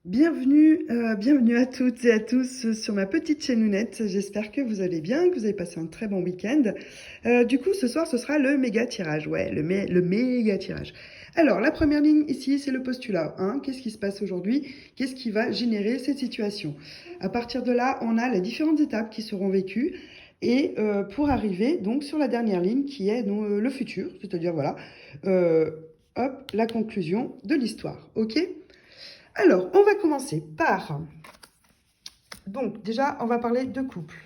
Bienvenue à toutes et à tous sur ma petite chaînounette. J'espère que vous allez bien, que vous avez passé un très bon week-end. Du coup, ce soir, ce sera le méga tirage. Ouais, le méga tirage. Alors, la première ligne ici, c'est le postulat. Hein. Qu'est-ce qui se passe aujourd'hui? Qu'est-ce qui va générer cette situation? À partir de là, on a les différentes étapes qui seront vécues. Et pour arriver donc sur la dernière ligne qui est donc, le futur, c'est-à-dire voilà, euh, hop, la conclusion de l'histoire. Ok? Alors, on va commencer par... Donc, déjà, on va parler de couple.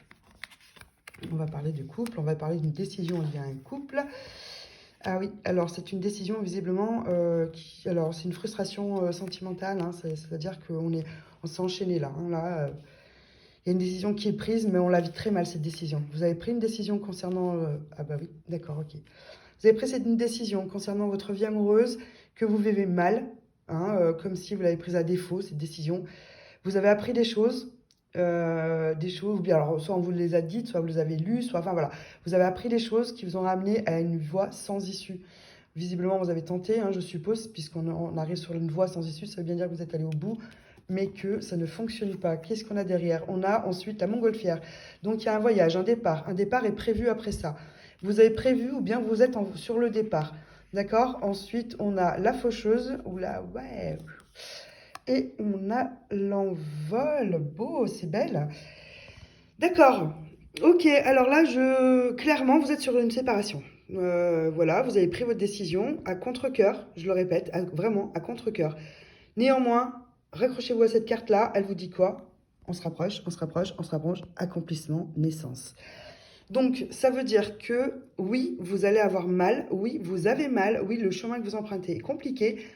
On va parler de couple, on va parler d'une décision liée à un couple. Ah oui, alors c'est une décision visiblement alors c'est une frustration sentimentale, hein, c'est-à-dire on s'est enchaîné là. Hein, là, il y a une décision qui est prise, mais on la vit très mal cette décision. Vous avez pris une décision concernant... Ah bah oui, d'accord, ok. Vous avez pris une décision concernant votre vie amoureuse que vous vivez mal, hein, comme si vous l'avez prise à défaut, cette décision. Vous avez appris des choses, ou bien alors soit on vous les a dites, soit vous les avez lues, soit enfin voilà, vous avez appris des choses qui vous ont ramené à une voie sans issue. Visiblement, vous avez tenté, hein, je suppose, puisqu'on arrive sur une voie sans issue, ça veut bien dire que vous êtes allé au bout, mais que ça ne fonctionne pas. Qu'est-ce qu'on a derrière? On a ensuite la montgolfière. Donc il y a un voyage, un départ. Un départ est prévu après ça. Vous avez prévu ou bien vous êtes sur le départ. D'accord? Ensuite, on a la faucheuse, ou la... Ouais, et on a l'envol. Beau, c'est belle. D'accord. Ok, alors là, clairement, vous êtes sur une séparation. Voilà, vous avez pris votre décision à contre-cœur, je le répète, vraiment à contre-cœur. Néanmoins, raccrochez-vous à cette carte-là, elle vous dit quoi? On se rapproche, on se rapproche, on se rapproche, accomplissement, naissance. Donc, ça veut dire que oui, vous allez avoir mal, oui, vous avez mal, oui, le chemin que vous empruntez est compliqué,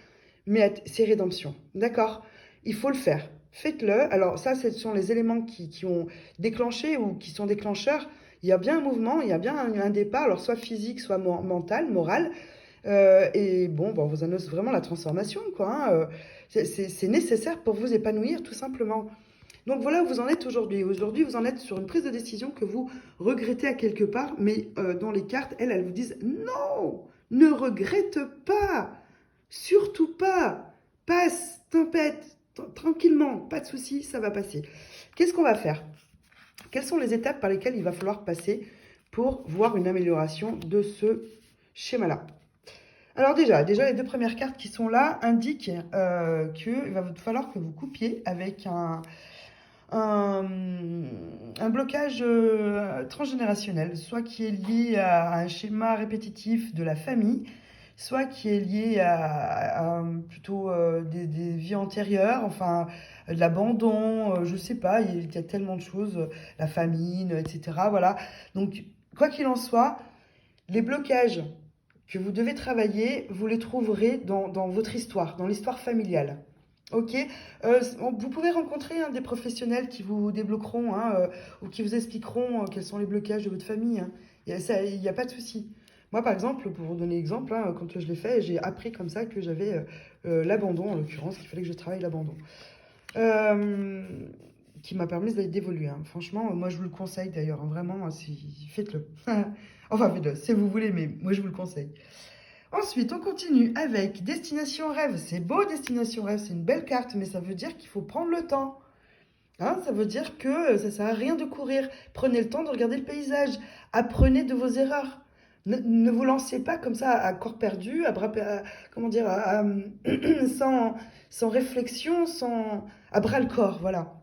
mais c'est rédemption. D'accord? Il faut le faire. Faites-le. Alors ça, ce sont les éléments qui ont déclenché ou qui sont déclencheurs. Il y a bien un mouvement, il y a bien un départ, alors soit physique, soit mental, moral. Et bon, vous annonce vraiment la transformation, quoi. Hein. C'est nécessaire pour vous épanouir, tout simplement. Donc voilà où vous en êtes aujourd'hui. Aujourd'hui, vous en êtes sur une prise de décision que vous regrettez à quelque part, mais dans les cartes, elles vous disent non, ne regrette pas, surtout pas, passe, tempête, tranquillement, pas de souci, ça va passer. Qu'est-ce qu'on va faire? Quelles sont les étapes par lesquelles il va falloir passer pour voir une amélioration de ce schéma-là? Alors déjà, les deux premières cartes qui sont là indiquent qu'il va falloir que vous coupiez avec un, un blocage transgénérationnel, soit qui est lié à un schéma répétitif de la famille, soit qui est lié à plutôt des vies antérieures, enfin de l'abandon, je sais pas, il y a tellement de choses, la famine, etc. Voilà. Donc, quoi qu'il en soit, les blocages que vous devez travailler, vous les trouverez dans votre histoire, dans l'histoire familiale. Ok. Vous pouvez rencontrer des professionnels qui vous débloqueront ou qui vous expliqueront quels sont les blocages de votre famille. Hein. Il n'y a pas de souci. Moi, par exemple, pour vous donner l'exemple, hein, quand je l'ai fait, j'ai appris comme ça que j'avais l'abandon, en l'occurrence, qu'il fallait que je travaille l'abandon. Euh, qui m'a permis d'évoluer. Hein. Franchement, moi, je vous le conseille d'ailleurs. Hein, vraiment, faites-le. Enfin, faites-le, si vous voulez, mais moi, je vous le conseille. Ensuite, on continue avec Destination Rêve. C'est beau, Destination Rêve, c'est une belle carte, mais ça veut dire qu'il faut prendre le temps. Hein, ça veut dire que ça ne sert à rien de courir. Prenez le temps de regarder le paysage. Apprenez de vos erreurs. Ne vous lancez pas comme ça à corps perdu, comment dire, sans, sans réflexion, à bras le corps, voilà.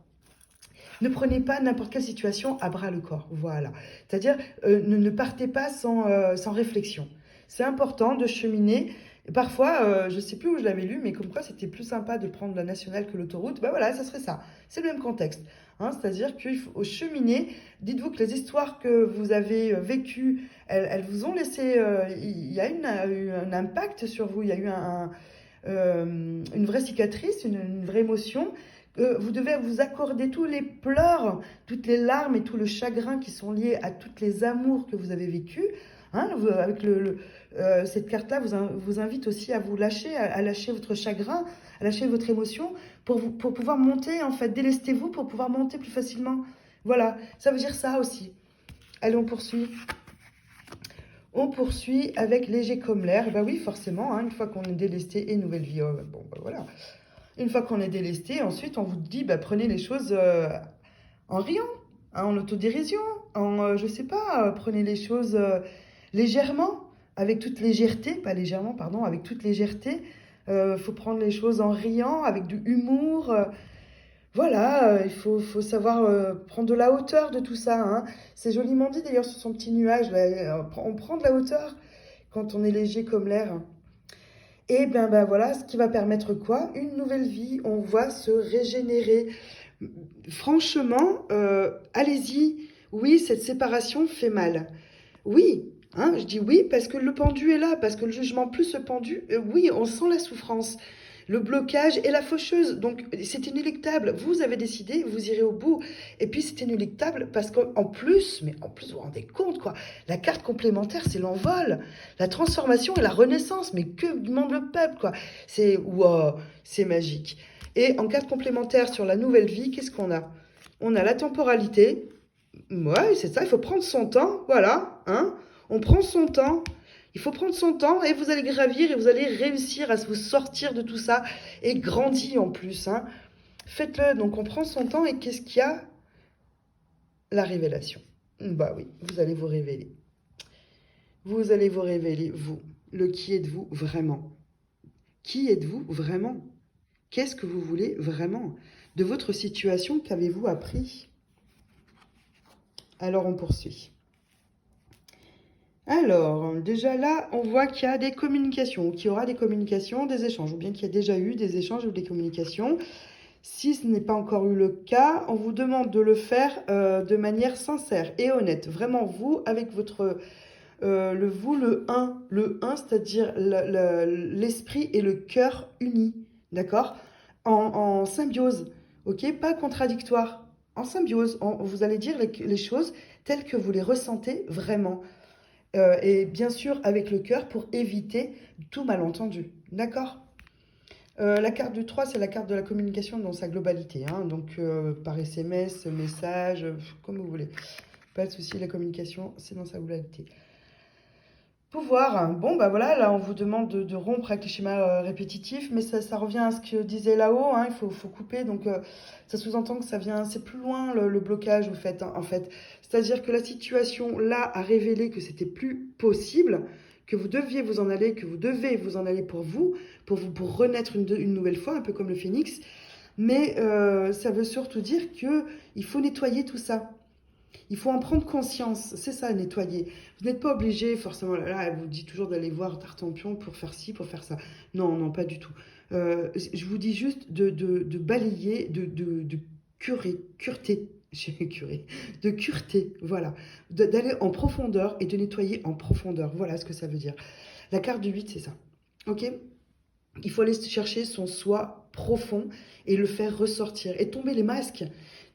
Ne prenez pas n'importe quelle situation à bras le corps, voilà. C'est-à-dire, ne partez pas sans réflexion. C'est important de cheminer. Parfois, je ne sais plus où je l'avais lu, mais comme quoi c'était plus sympa de prendre la nationale que l'autoroute. Ben voilà, ça serait ça. C'est le même contexte. Hein, c'est-à-dire qu'il faut cheminer. Dites-vous que les histoires que vous avez vécues, elles vous ont laissé... il y a eu un impact sur vous, il y a eu une vraie cicatrice, une vraie émotion. Vous devez vous accorder tous les pleurs, toutes les larmes et tout le chagrin qui sont liés à toutes les amours que vous avez vécus. Hein, avec cette carte-là vous invite aussi à vous lâcher, à lâcher votre chagrin, à lâcher votre émotion pour pouvoir monter, en fait. Délestez-vous pour pouvoir monter plus facilement. Voilà, ça veut dire ça aussi. Allez, on poursuit. On poursuit avec léger comme l'air. Bah oui, forcément, hein, une fois qu'on est délesté et nouvelle vie. Oh, bon, bah voilà. Une fois qu'on est délesté, ensuite on vous dit, bah, prenez les choses en riant, hein, en autodérision, je sais pas, prenez les choses légèrement, avec toute légèreté, pas légèrement, pardon, avec toute légèreté. Faut prendre les choses en riant, avec du humour. Voilà, faut savoir prendre de la hauteur de tout ça, hein. C'est joliment dit d'ailleurs sur son petit nuage, là, on prend de la hauteur quand on est léger comme l'air. Et bien ben voilà, ce qui va permettre quoi? Une nouvelle vie, on va se régénérer. Franchement, allez-y. Oui, cette séparation fait mal. Oui, hein, je dis oui parce que le pendu est là, parce que le jugement plus ce pendu, oui, on sent la souffrance, le blocage et la faucheuse. Donc c'est inéluctable. Vous avez décidé, vous irez au bout. Et puis c'est inéluctable parce qu'en plus, mais en plus vous vous rendez compte quoi, la carte complémentaire c'est l'envol, la transformation et la renaissance. Mais que demande le peuple quoi? C'est wow, c'est magique. Et en carte complémentaire sur la nouvelle vie, qu'est-ce qu'on a? On a la temporalité. Ouais, c'est ça, il faut prendre son temps, voilà, hein. On prend son temps, il faut prendre son temps et vous allez gravir et vous allez réussir à vous sortir de tout ça et grandir en plus, hein. Faites-le, donc on prend son temps et qu'est-ce qu'il y a? La révélation. Bah oui, vous allez vous révéler. Vous allez vous révéler, vous. Le qui êtes-vous vraiment? Qui êtes-vous vraiment? Qu'est-ce que vous voulez vraiment? De votre situation, qu'avez-vous appris? Alors on poursuit. Alors, déjà là, on voit qu'il y a des communications, qu'il y aura des communications, des échanges, ou bien qu'il y a déjà eu des échanges ou des communications. Si ce n'est pas encore eu le cas, on vous demande de le faire de manière sincère et honnête. Vraiment, vous, avec votre... le vous, le un, c'est-à-dire l'esprit et le cœur unis, d'accord? En symbiose, ok? Pas contradictoire, en symbiose. Vous allez dire les choses telles que vous les ressentez vraiment. Et bien sûr avec le cœur pour éviter tout malentendu. D'accord? La carte du 3, c'est la carte de la communication dans sa globalité, hein. Donc par SMS, message, comme vous voulez. Pas de souci, la communication, c'est dans sa globalité. Pouvoir, hein. Bon, bah voilà, là on vous demande de rompre avec les schémas répétitifs, mais ça revient à ce que disait là-haut, hein, faut couper, donc ça sous-entend que ça vient, c'est plus loin le blocage, en fait. C'est-à-dire que la situation là a révélé que c'était plus possible, que vous deviez vous en aller, que vous devez vous en aller pour renaître une nouvelle fois, un peu comme le phénix, mais ça veut surtout dire que il faut nettoyer tout ça. Il faut en prendre conscience, c'est ça, nettoyer. Vous n'êtes pas obligé, forcément, là, elle vous dit toujours d'aller voir Tartampion pour faire ci, pour faire ça. Non, non, pas du tout. Je vous dis juste de balayer, de cureter, j'ai curé, de cureter, voilà. D'aller en profondeur et de nettoyer en profondeur. Voilà ce que ça veut dire. La carte du 8, c'est ça. Ok? Il faut aller chercher son soi profond et le faire ressortir. Et tomber les masques.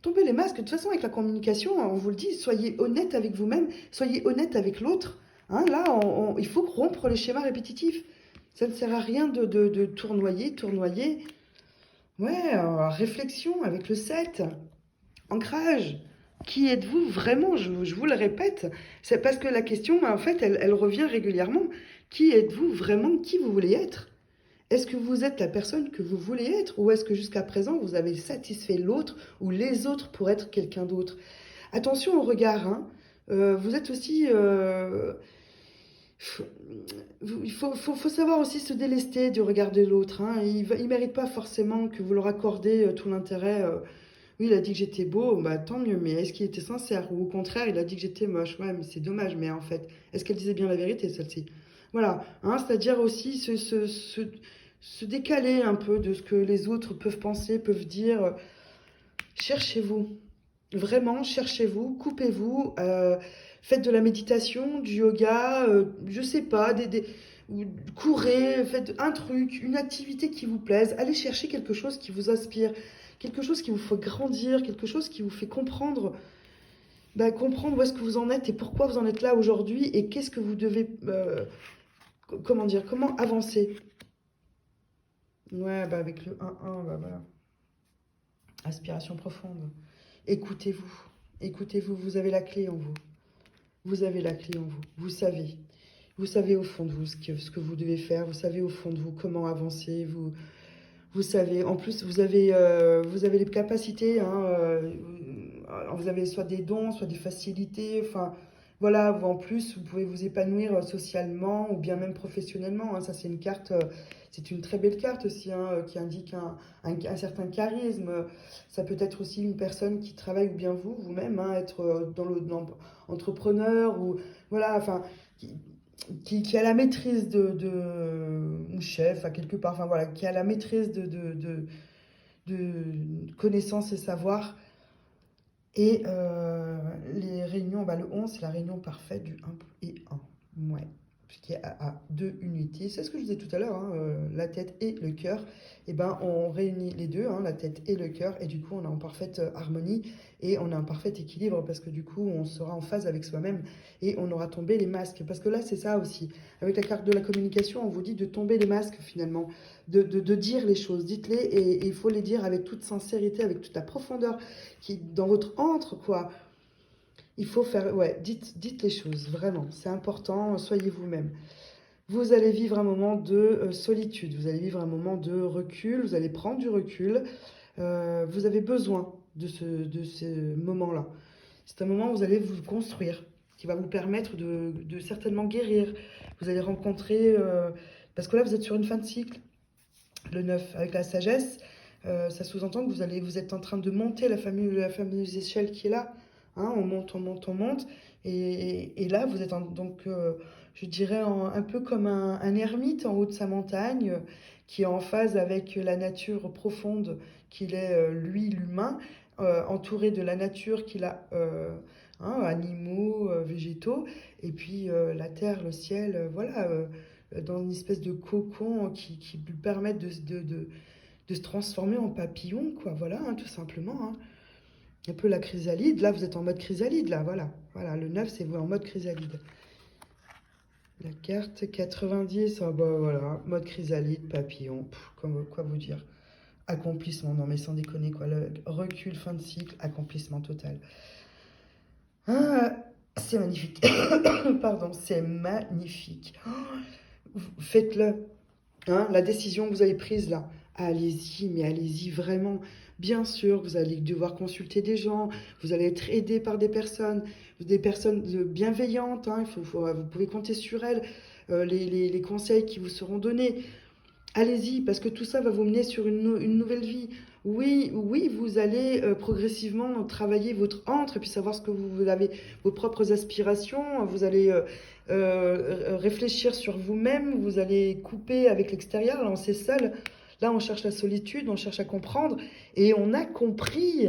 Tomber les masques. De toute façon, avec la communication, on vous le dit, soyez honnête avec vous-même, soyez honnête avec l'autre. Hein, là, il faut rompre les schémas répétitifs. Ça ne sert à rien de tournoyer, tournoyer. Ouais, réflexion avec le 7. Ancrage. Qui êtes-vous vraiment? Je vous le répète. C'est parce que la question, en fait, elle revient régulièrement. Qui êtes-vous vraiment? Qui vous voulez être? Est-ce que vous êtes la personne que vous voulez être ou est-ce que jusqu'à présent vous avez satisfait l'autre ou les autres pour être quelqu'un d'autre? Attention au regard, hein. Vous êtes aussi... il faut savoir aussi se délester du regard de l'autre, hein. Il ne mérite pas forcément que vous leur accordez tout l'intérêt. Oui, il a dit que j'étais beau, bah tant mieux, mais est-ce qu'il était sincère? Ou au contraire, il a dit que j'étais moche. Ouais, mais c'est dommage, mais en fait, est-ce qu'elle disait bien la vérité, celle-ci? Voilà, hein, c'est-à-dire aussi se décaler un peu de ce que les autres peuvent penser, peuvent dire. Cherchez-vous, vraiment, cherchez-vous, coupez-vous, faites de la méditation, du yoga, je sais pas, courez, faites un truc, une activité qui vous plaise, allez chercher quelque chose qui vous inspire, quelque chose qui vous fait grandir, quelque chose qui vous fait comprendre, bah, comprendre où est-ce que vous en êtes et pourquoi vous en êtes là aujourd'hui et qu'est-ce que vous devez, comment dire, comment avancer. Ouais, bah avec le 1-1, bah voilà. Aspiration profonde. Écoutez-vous. Écoutez-vous. Vous avez la clé en vous. Vous avez la clé en vous. Vous savez. Vous savez au fond de vous ce que vous devez faire. Vous savez au fond de vous comment avancer. Vous savez, en plus, vous avez les capacités, hein, vous avez soit des dons, soit des facilités, enfin, voilà, en plus, vous pouvez vous épanouir socialement ou bien même professionnellement, hein. Ça, c'est une carte, c'est une très belle carte aussi, hein, qui indique un certain charisme. Ça peut être aussi une personne qui travaille, ou bien vous-même, hein, être entrepreneur, ou voilà, enfin, qui, qui a la maîtrise ou chef, à quelque part, enfin voilà, qui a la maîtrise de connaissances et savoirs. Et les réunions, bah, le 11, c'est la réunion parfaite du 1 et 1. Ouais. Puisqu'il y a deux unités. C'est ce que je disais tout à l'heure, hein, la tête et le cœur. Et ben, on réunit les deux, hein, la tête et le cœur. Et du coup, on est en parfaite harmonie et on a un parfait équilibre parce que du coup, on sera en phase avec soi-même et on aura tombé les masques. Parce que là, c'est ça aussi. Avec la carte de la communication, on vous dit de tomber les masques finalement, de dire les choses. Dites-les et il faut les dire avec toute sincérité, avec toute la profondeur qui dans votre entre, quoi. Il faut faire, ouais, dites les choses, vraiment, c'est important, soyez vous-même. Vous allez vivre un moment de solitude, vous allez vivre un moment de recul, vous allez prendre du recul, vous avez besoin de ce moment-là. C'est un moment où vous allez vous construire, qui va vous permettre de certainement guérir. Vous allez rencontrer, parce que là vous êtes sur une fin de cycle, le 9 avec la sagesse, ça sous-entend que vous êtes en train de monter la fameuse échelle qui est là. Hein, on monte, on monte, on monte. Et là, vous êtes donc, je dirais, un peu comme un ermite en haut de sa montagne, qui est en phase avec la nature profonde qu'il est, lui, l'humain, entouré de la nature qu'il a, hein, animaux, végétaux, et puis la terre, le ciel, voilà, dans une espèce de cocon qui lui permettent de se transformer en papillon, quoi, voilà, hein, tout simplement. Hein. Un peu la chrysalide, là vous êtes en mode chrysalide, là, voilà. Voilà, le 9 c'est vous en mode chrysalide. La carte 90, ah bah voilà, mode chrysalide, papillon, quoi vous dire. Accomplissement, non mais sans déconner, quoi, le recul, fin de cycle, accomplissement total. Ah, c'est magnifique. Pardon, c'est magnifique. Oh, faites-le. Hein, la décision que vous avez prise là, allez-y, mais allez-y vraiment. Bien sûr, vous allez devoir consulter des gens, vous allez être aidé par des personnes bienveillantes, hein, vous pouvez compter sur elles, les conseils qui vous seront donnés. Allez-y, parce que tout ça va vous mener sur une nouvelle vie. Oui, oui, vous allez progressivement travailler votre entre, et puis savoir ce que vous avez, vos propres aspirations. Vous allez réfléchir sur vous-même. Vous allez couper avec l'extérieur. Là, on s'est seul. Là, on cherche la solitude, on cherche à comprendre. Et on a compris.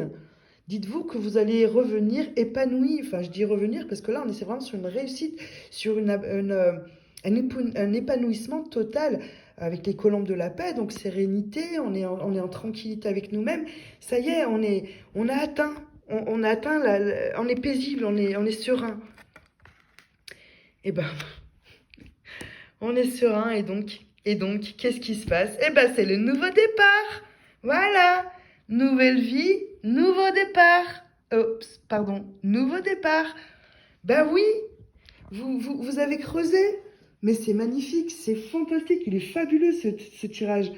Dites-vous que vous allez revenir épanoui. Enfin, je dis revenir parce que là, on est vraiment sur une réussite, sur un épanouissement total avec les colombes de la paix, donc sérénité, on est en tranquillité avec nous-mêmes. Ça y est, on a atteint, on a atteint, on est paisible, on est serein. Et ben, on est serein et donc, qu'est-ce qui se passe? Eh ben, c'est le nouveau départ. Voilà, nouvelle vie, nouveau départ. Oups, pardon, nouveau départ. Ben oui, vous avez creusé. Mais c'est magnifique, c'est fantastique, il est fabuleux ce tirage.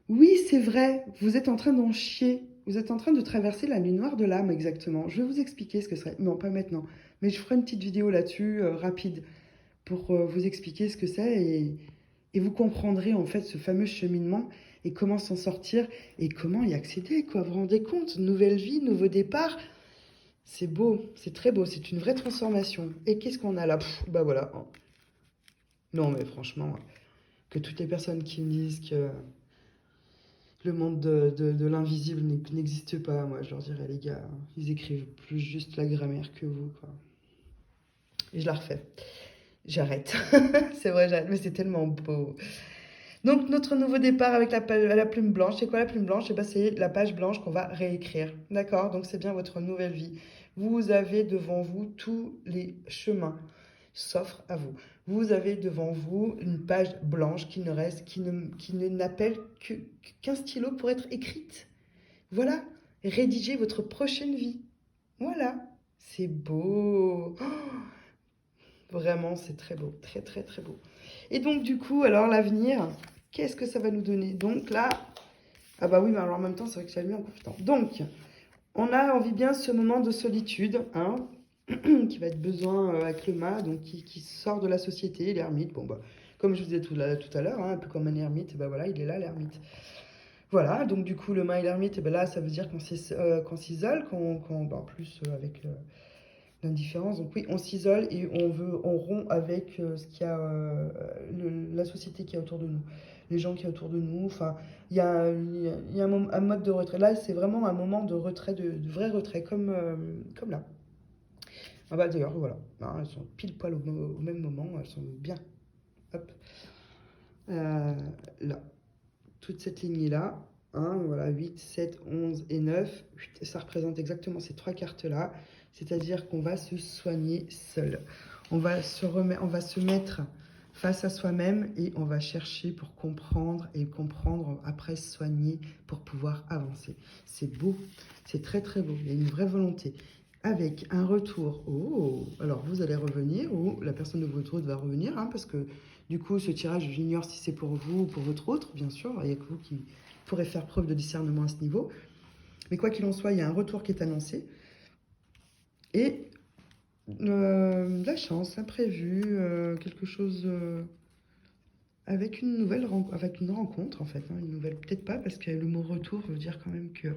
Oui, c'est vrai, vous êtes en train d'en chier. Vous êtes en train de traverser la nuit noire de l'âme, exactement. Je vais vous expliquer ce que c'est. Non, pas maintenant. Mais je ferai une petite vidéo là-dessus, rapide, pour vous expliquer ce que c'est et vous comprendrez en fait ce fameux cheminement et comment s'en sortir et comment y accéder, quoi. Vous vous rendez compte? Nouvelle vie, nouveau départ. C'est beau, c'est très beau, c'est une vraie transformation. Et qu'est-ce qu'on a là? Bah voilà. Non, mais franchement, que toutes les personnes qui me disent que le monde de l'invisible n'existe pas, moi je leur dirais, les gars, ils écrivent plus juste la grammaire que vous, quoi. Et je la refais. J'arrête. C'est vrai, j'arrête, mais c'est tellement beau. Donc, notre nouveau départ avec la plume blanche, c'est quoi la plume blanche? Eh ben, c'est la page blanche qu'on va réécrire. D'accord? Donc, c'est bien votre nouvelle vie. Vous avez devant vous tous les chemins s'offrent à vous. Vous avez devant vous une page blanche qui ne reste, qui ne n'appelle qu'un stylo pour être écrite. Voilà. Rédigez votre prochaine vie. Voilà. C'est beau. Oh, vraiment, c'est très beau. Très, très, très beau. Et donc, du coup, alors, l'avenir, qu'est-ce que ça va nous donner? Donc là, Ah bah oui, mais alors en même temps, c'est vrai que j'ai mis en confitant. Donc, on vit bien ce moment de solitude, hein, qui va être besoin avec le mât, donc qui sort de la société, l'ermite. Bon, bah, comme je vous disais tout à l'heure, hein, un peu comme un ermite, bah voilà, il est là, l'ermite. Voilà, donc du coup, le mât et l'ermite, ben là, ça veut dire qu'on s'isole, bah, en plus avec l'indifférence. Donc oui, on s'isole et on rompt avec ce qu'il y a, la société qui est autour de nous, les gens qui sont autour de nous. Enfin, il y a un mode de retrait. Là, c'est vraiment un moment de retrait, de vrai retrait, comme là. Ah bah d'ailleurs, voilà. Hein, elles sont pile poil au même moment, elles sont bien. Hop. Euh, Là. Toute cette lignée-là, hein, voilà, 8, 7, 11 et 9, ça représente exactement ces trois cartes-là, c'est-à-dire qu'on va se soigner seul. On va se mettre face à soi-même et on va chercher pour comprendre et comprendre, après soigner pour pouvoir avancer. C'est beau, c'est très très beau, il y a une vraie volonté. Avec un retour, oh, alors vous allez revenir ou la personne de votre autre va revenir, hein, parce que du coup, ce tirage, j'ignore si c'est pour vous ou pour votre autre, bien sûr. Il n'y a que vous qui pourrez faire preuve de discernement à ce niveau. Mais quoi qu'il en soit, il y a un retour qui est annoncé. Et de la chance, imprévu, quelque chose avec avec une rencontre, en fait. Hein, une nouvelle, peut-être pas, parce que le mot retour veut dire quand même que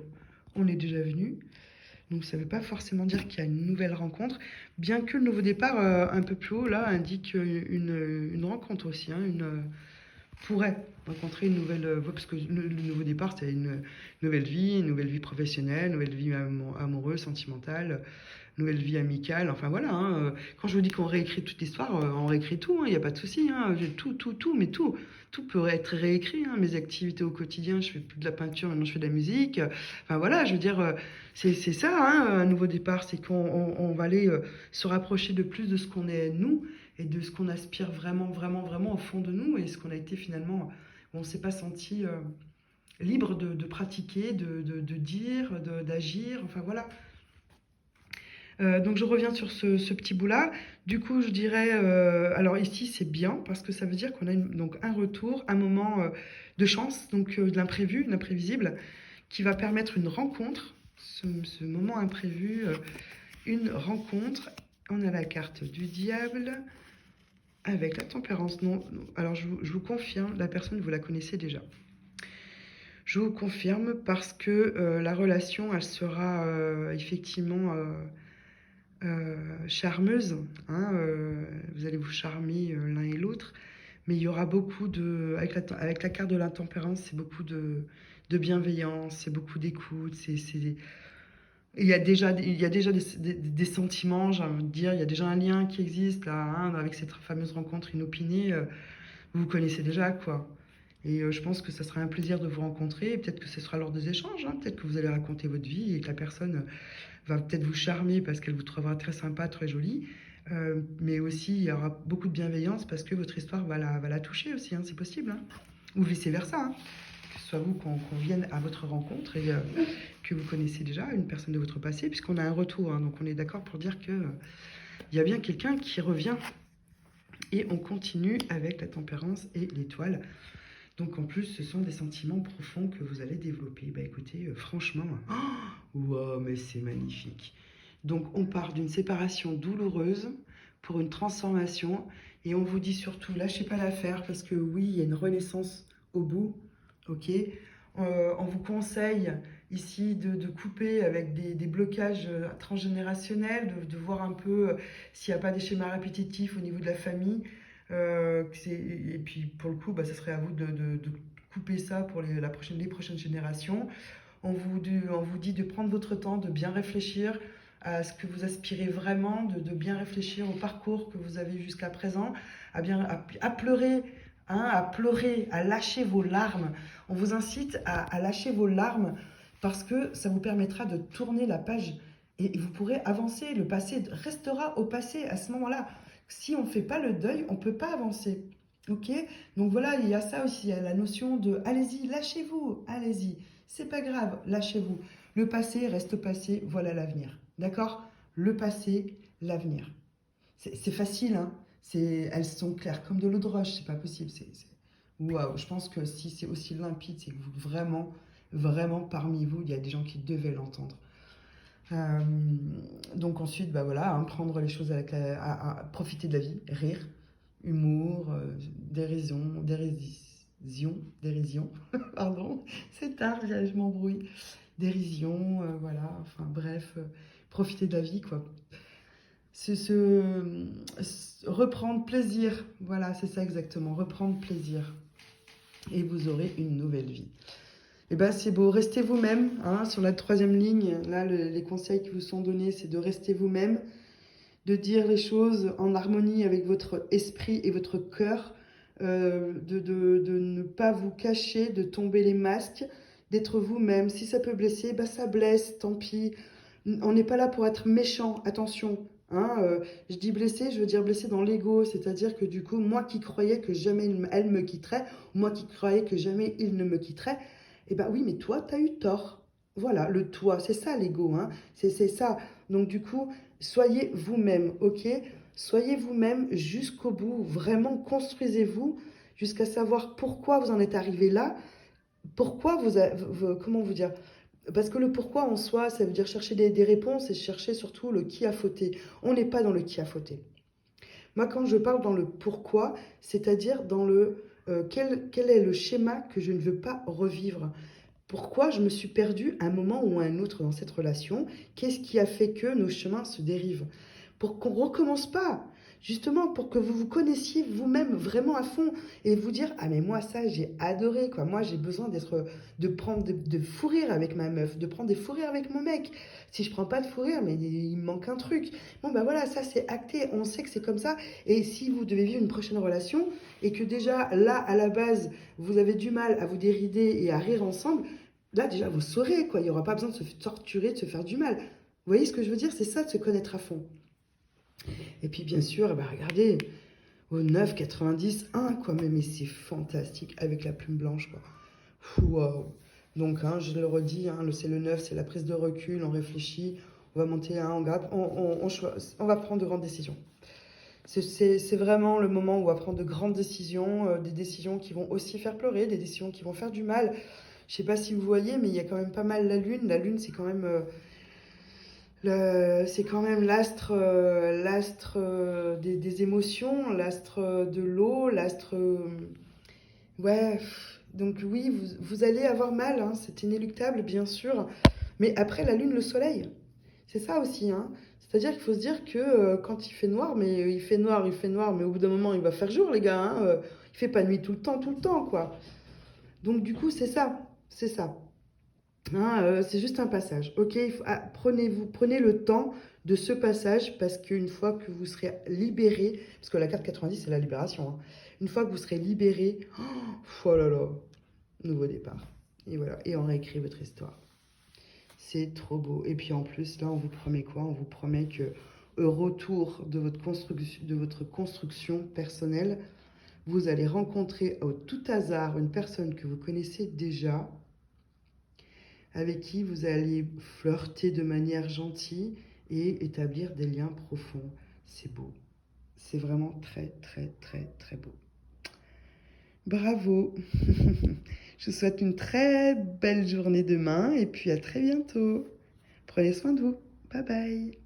on est déjà venu. Donc ça ne veut pas forcément dire qu'il y a une nouvelle rencontre, bien que le nouveau départ, un peu plus haut, là, indique une rencontre aussi, hein, pourrait rencontrer une nouvelle voie, parce que le nouveau départ, c'est une nouvelle vie professionnelle, nouvelle vie amoureuse, sentimentale, nouvelle vie amicale, enfin voilà. Hein, quand je vous dis qu'on réécrit toute l'histoire, on réécrit tout, il n'y a pas de souci. Hein, mais tout peut être réécrit. Hein, mes activités au quotidien, je fais plus de la peinture, maintenant je fais de la musique. Enfin voilà, je veux dire, c'est ça, hein, un nouveau départ, c'est qu'on va aller se rapprocher de plus de ce qu'on est nous et de ce qu'on aspire vraiment, vraiment, vraiment au fond de nous et ce qu'on a été finalement, on ne s'est pas senti libre de pratiquer, de dire, d'agir, enfin voilà. Donc je reviens sur ce petit bout-là. Du coup, je dirais, alors ici c'est bien parce que ça veut dire qu'on a donc un retour, un moment de chance, donc de l'imprévu, l'imprévisible, qui va permettre une rencontre, ce moment imprévu, une rencontre. On a la carte du diable avec la tempérance. Non, non. Alors je vous confirme, la personne, vous la connaissez déjà. Je vous confirme parce que la relation, elle sera effectivement charmeuse. Hein, vous allez vous charmer l'un et l'autre. Mais il y aura beaucoup de... Avec la carte de l'intempérance, c'est beaucoup de bienveillance, c'est beaucoup d'écoute. Il y a déjà des sentiments, j'ai envie de dire. Il y a déjà un lien qui existe là, hein, avec cette fameuse rencontre inopinée. Vous vous connaissez déjà, quoi. Et je pense que ça sera un plaisir de vous rencontrer. Et peut-être que ce sera lors des échanges. Hein, peut-être que vous allez raconter votre vie et que la personne va peut-être vous charmer parce qu'elle vous trouvera très sympa, très jolie. Mais aussi, il y aura beaucoup de bienveillance parce que votre histoire va la toucher aussi. Hein, c'est possible. Hein. Ou vice-versa. Hein. Que ce soit vous qu'on vienne à votre rencontre et que vous connaissez déjà une personne de votre passé, puisqu'on a un retour. Hein, donc on est d'accord pour dire qu'il y a bien quelqu'un qui revient. Et on continue avec la tempérance et l'étoile. Donc en plus, ce sont des sentiments profonds que vous allez développer. Bah écoutez, franchement, oh, wow, mais c'est magnifique. Donc on part d'une séparation douloureuse pour une transformation et on vous dit surtout, lâchez pas l'affaire parce que oui, il y a une renaissance au bout, ok. On vous conseille ici de couper avec des blocages transgénérationnels, de voir un peu s'il n'y a pas des schémas répétitifs au niveau de la famille. Et puis pour le coup, bah, ça serait à vous de couper ça pour les prochaines générations. On vous dit de prendre votre temps, de bien réfléchir à ce que vous aspirez vraiment, de bien réfléchir au parcours que vous avez jusqu'à présent, à pleurer, hein, à pleurer, à lâcher vos larmes. On vous incite à lâcher vos larmes parce que ça vous permettra de tourner la page et vous pourrez avancer. Le passé restera au passé à ce moment-là. Si on ne fait pas le deuil, on ne peut pas avancer. Ok. Donc voilà, il y a ça aussi, il y a la notion de allez-y, lâchez-vous, allez-y. C'est pas grave, lâchez-vous. Le passé reste passé, voilà l'avenir. D'accord. Le passé, l'avenir. C'est facile, hein. Elles sont claires comme de l'eau de roche, c'est pas possible. Waouh, je pense que si c'est aussi limpide, c'est que vous, vraiment, vraiment parmi vous, il y a des gens qui devaient l'entendre. Euh, donc ensuite, bah voilà, hein, prendre les choses avec profiter de la vie, rire, humour, dérision, pardon, c'est tard, je m'embrouille, dérision, voilà, enfin bref, profiter de la vie, quoi. Reprendre plaisir, voilà, c'est ça exactement, reprendre plaisir, et vous aurez une nouvelle vie. Et ben c'est beau, restez vous-même, hein, sur la troisième ligne, là, les conseils qui vous sont donnés, c'est de rester vous-même, de dire les choses en harmonie avec votre esprit et votre cœur, de ne pas vous cacher, de tomber les masques, d'être vous-même. Si ça peut blesser, bah ça blesse, tant pis. On n'est pas là pour être méchant, attention. Hein, je dis blessé, je veux dire blessé dans l'ego, c'est-à-dire que du coup, moi qui croyais que jamais elle me quitterait, moi qui croyais que jamais il ne me quitterait, eh ben oui, mais toi, tu as eu tort. Voilà, le toi, c'est ça l'ego, hein, c'est ça. Donc du coup, soyez vous-même, ok? Soyez vous-même jusqu'au bout, vraiment construisez-vous jusqu'à savoir pourquoi vous en êtes arrivé là, pourquoi comment vous dire? Parce que le pourquoi en soi, ça veut dire chercher des réponses et chercher surtout le qui a fauté. On n'est pas dans le qui a fauté. Moi, quand je parle dans le pourquoi, c'est-à-dire dans le quel est le schéma que je ne veux pas revivre. Pourquoi je me suis perdue à un moment ou à un autre dans cette relation? Qu'est-ce qui a fait que nos chemins se dérivent? Pour qu'on ne recommence pas, justement, pour que vous vous connaissiez vous-même vraiment à fond et vous dire, ah mais moi ça j'ai adoré, quoi. Moi j'ai besoin de prendre de fou rire avec ma meuf, de prendre des fous rires avec mon mec. Si je prends pas de fou rire, mais il me manque un truc. Bon bah voilà, ça c'est acté, on sait que c'est comme ça. Et si vous devez vivre une prochaine relation et que déjà là à la base vous avez du mal à vous dérider et à rire ensemble, là déjà vous saurez, quoi. Il n'y aura pas besoin de se torturer, de se faire du mal. Vous voyez ce que je veux dire? C'est ça, de se connaître à fond. Et puis bien sûr, bah regardez, au 9,90, 1 quoi même, mais c'est fantastique avec la plume blanche, quoi. Wow. Donc hein, je le redis, hein, c'est le 9, c'est la prise de recul, on réfléchit, on va monter à un gap, on va prendre de grandes décisions. C'est vraiment le moment où on va prendre de grandes décisions, des décisions qui vont aussi faire pleurer, des décisions qui vont faire du mal. Je ne sais pas si vous voyez, mais il y a quand même pas mal la lune. La lune, c'est quand même c'est quand même l'astre des émotions, l'astre de l'eau, l'astre... ouais, donc oui, vous allez avoir mal, hein, c'est inéluctable, bien sûr. Mais après la lune, le soleil, c'est ça aussi, hein. C'est-à-dire qu'il faut se dire que quand il fait noir, mais il fait noir, mais au bout d'un moment, il va faire jour, les gars, hein, il fait pas nuit tout le temps, quoi. Donc du coup, c'est ça, c'est ça. Hein, c'est juste un passage. Ok, prenez le temps de ce passage parce qu'une fois que vous serez libéré, parce que la carte 90 c'est la libération, hein. Une fois que vous serez libéré, oh là là, nouveau départ. Et voilà, et on réécrit votre histoire. C'est trop beau. Et puis en plus, là, on vous promet quoi? On vous promet que au retour de votre construction personnelle, vous allez rencontrer au tout hasard une personne que vous connaissez déjà, avec qui vous allez flirter de manière gentille et établir des liens profonds. C'est beau. C'est vraiment très, très, très, très beau. Bravo. Je vous souhaite une très belle journée demain et puis à très bientôt. Prenez soin de vous. Bye bye.